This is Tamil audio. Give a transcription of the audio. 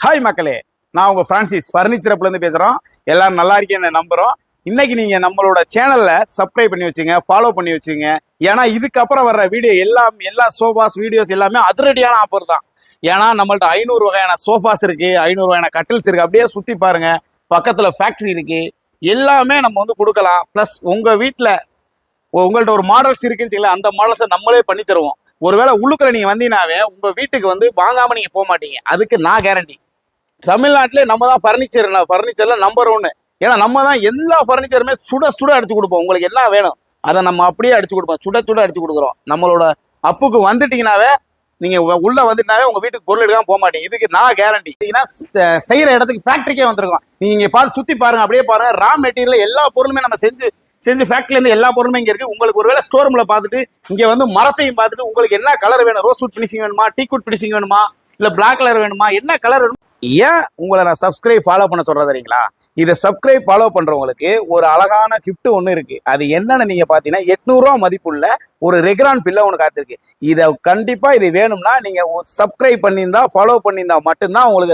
ஹாய் மக்களே, நான் உங்க பிரான்சிஸ் ஃபர்னிச்சர்லேருந்து பேசுகிறோம். எல்லாரும் நல்லா இருக்கேன்னு நம்புகிறோம். இன்னைக்கு நீங்கள் நம்மளோட சேனலில் சப்ஸ்கிரைப் பண்ணி வச்சுங்க, ஃபாலோ பண்ணி வச்சுங்க. ஏன்னா இதுக்கப்புறம் வர்ற வீடியோ எல்லா சோஃபாஸ் வீடியோஸ் எல்லாமே அதிரடியான ஆஃபர் தான். ஏன்னா நம்மள்ட்ட 500 வகையான சோஃபாஸ் இருக்குது, 500 வகையான கட்டில்ஸ் இருக்குது. அப்படியே சுற்றி பாருங்கள், பக்கத்தில் ஃபேக்ட்ரி இருக்குது. எல்லாமே நம்ம வந்து கொடுக்கலாம். ப்ளஸ் உங்கள் வீட்டில் உங்கள்ட்ட ஒரு மாடல்ஸ் இருக்குன்னு சொல்லி அந்த மாடல்ஸை நம்மளே பண்ணி தருவோம். ஒருவேளை உள்ளுக்குள்ள நீங்கள் வந்தீங்கன்னாவே உங்கள் வீட்டுக்கு வந்து வாங்காமல் நீங்கள் போக மாட்டீங்க. அதுக்கு நான் கேரண்டி. தமிழ்நாட்டிலே நம்ம தான் ஃபர்னிச்சர்ல நம்பர் 1. ஏன்னா நம்ம தான் எல்லா ஃபர்னிச்சருமே சுட அடிச்சு கொடுப்போம். உங்களுக்கு என்ன வேணும் அதை நம்ம அப்படியே அடிச்சு கொடுப்போம். சுட அடிச்சு கொடுக்குறோம். நம்மளோட அப்புக்கு வந்துட்டீங்கன்னாவே நீங்க உள்ள வந்துட்டாவே உங்க வீட்டுக்கு பொருள் எடுக்காம போக மாட்டீங்க. இதுக்கு நான் கேரண்டி. செய்யற இடத்துக்கு ஃபேக்டரிக்கே வந்திருக்கோம். நீங்க பார்த்து சுத்தி பாருங்க, அப்படியே பாருங்க. ரா மெட்டீரியல் எல்லா பொருளுமே நம்ம செஞ்சு ஃபேக்டரியில இருந்து எல்லா பொருளுமே இங்க இருக்கு. உங்களுக்கு ஒருவேளை ஸ்டோர் ரூம்ல பார்த்துட்டு இங்க வந்து மரத்தையும் பார்த்துட்டு உங்களுக்கு என்ன கலர் வேணும், ரோஸ் வுட் பினிஷிங் வேணுமா, டீக்வுட் பினிஷிங் வேணுமா, இல்ல பிளாக் கலர் வேணுமா, என்ன கலர் வேணுமா, ஏன் உங்களை நான் சப்ஸ்கிரைப் ஃபாலோ பண்ண சொல்றது தெரியுங்களா? இதை சப்ஸ்கிரைப் ஃபாலோ பண்றவங்களுக்கு ஒரு அழகான கிஃப்ட் ஒன்று இருக்கு. அது என்னன்னு நீங்க பாத்தீங்கன்னா 800 ரூபா மதிப்புள்ள ஒரு ரெக்ரான் பில்ல ஒன்று காத்திருக்கு. இதை கண்டிப்பா இது வேணும்னா நீங்க சப்ஸ்கிரைப் பண்ணியிருந்தா, ஃபாலோ பண்ணியிருந்தா மட்டும்தான் உங்களுக்கு